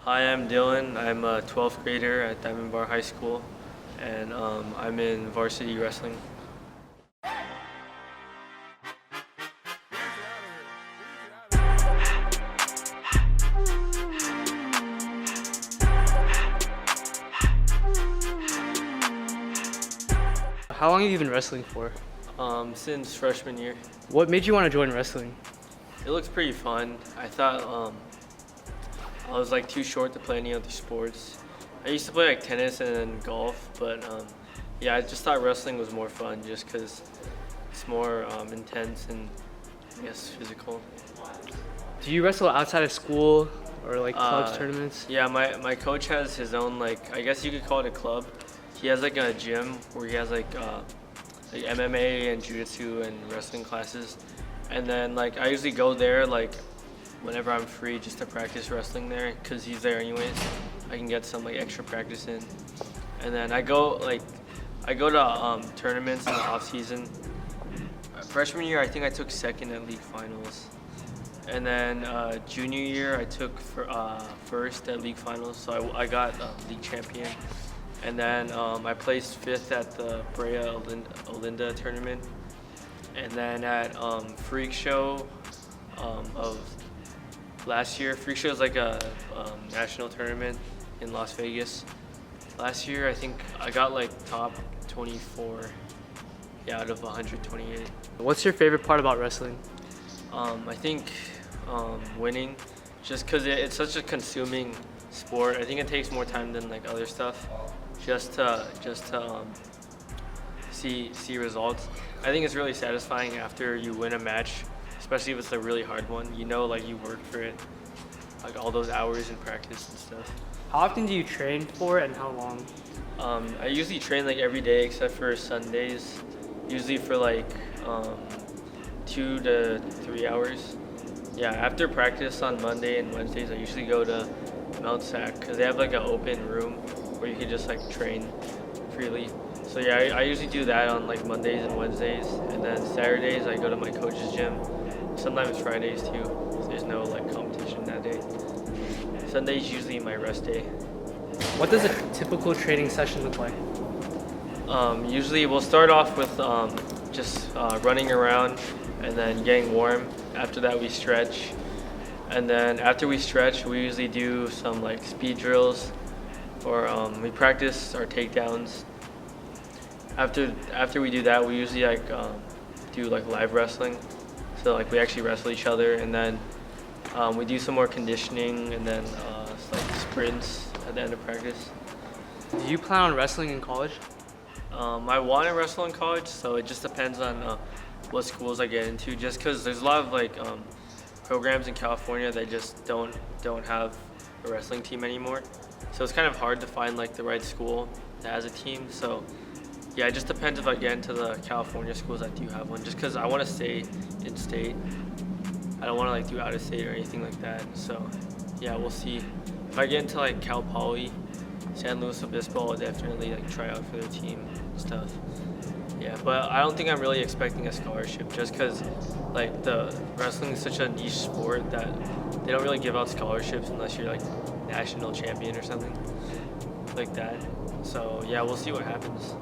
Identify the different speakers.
Speaker 1: Hi, I'm Dylan. I'm a 12th grader at Diamond Bar High School, and I'm in varsity wrestling.
Speaker 2: How long have you been wrestling for?
Speaker 1: Since freshman year.
Speaker 2: What made you want to join wrestling?
Speaker 1: It looks pretty fun. I thought I was like too short to play any other sports. I used to play like tennis and then golf, but yeah, I just thought wrestling was more fun just because it's more intense and I guess physical.
Speaker 2: Do you wrestle outside of school or like clubs, tournaments?
Speaker 1: Yeah, my coach has his own, like, I guess you could call it a club. He has like a gym where he has like MMA and jiu-jitsu and wrestling classes. And then like I usually go there like whenever I'm free just to practice wrestling there because he's there anyways. I can get some like extra practice in. And then I go to tournaments in the off season. Freshman year I think I took second at league finals. And then junior year I took first at league finals, so I got league champion. And then I placed fifth at the Brea Olinda tournament. And then at Freak Show of last year, Freak Show is like a national tournament in Las Vegas. Last year, I think I got like top 24, yeah, out of 128.
Speaker 2: What's your favorite part about wrestling?
Speaker 1: I think winning, just because it's such a consuming sport. I think it takes more time than like other stuff, just to see results. I think it's really satisfying after you win a match, especially if it's a really hard one. You know, like you worked for it, like all those hours in practice and stuff.
Speaker 2: How often do you train for it and how long?
Speaker 1: I usually train like every day except for Sundays, usually for like 2 to 3 hours. Yeah, after practice on Monday and Wednesdays, I usually go to Mount Sac because they have like an open room where you can just like train freely. So yeah, I usually do that on like Mondays and Wednesdays, and then Saturdays I go to my coach's gym. Sometimes Fridays too, if there's no like competition that day. Sunday's usually my rest day.
Speaker 2: What does a typical training session look like?
Speaker 1: Usually we'll start off with just running around and then getting warm. After that we stretch, and then after we stretch we usually do some like speed drills, or we practice our takedowns. After we do that, we usually like do like live wrestling, so like we actually wrestle each other, and then we do some more conditioning, and then like sprints at the end of practice.
Speaker 2: Do you plan on wrestling in college?
Speaker 1: I want to wrestle in college, so it just depends on what schools I get into. Just because there's a lot of like programs in California that just don't have a wrestling team anymore, so it's kind of hard to find like the right school that has a team. So yeah, it just depends if I get into the California schools that do have one. Just because I want to stay in state, I don't want to like do out of state or anything like that. So yeah, we'll see. If I get into like Cal Poly, San Luis Obispo, I'll definitely like try out for their team and stuff. Yeah, but I don't think I'm really expecting a scholarship just because like the wrestling is such a niche sport that they don't really give out scholarships unless you're like national champion or something like that. So yeah, we'll see what happens.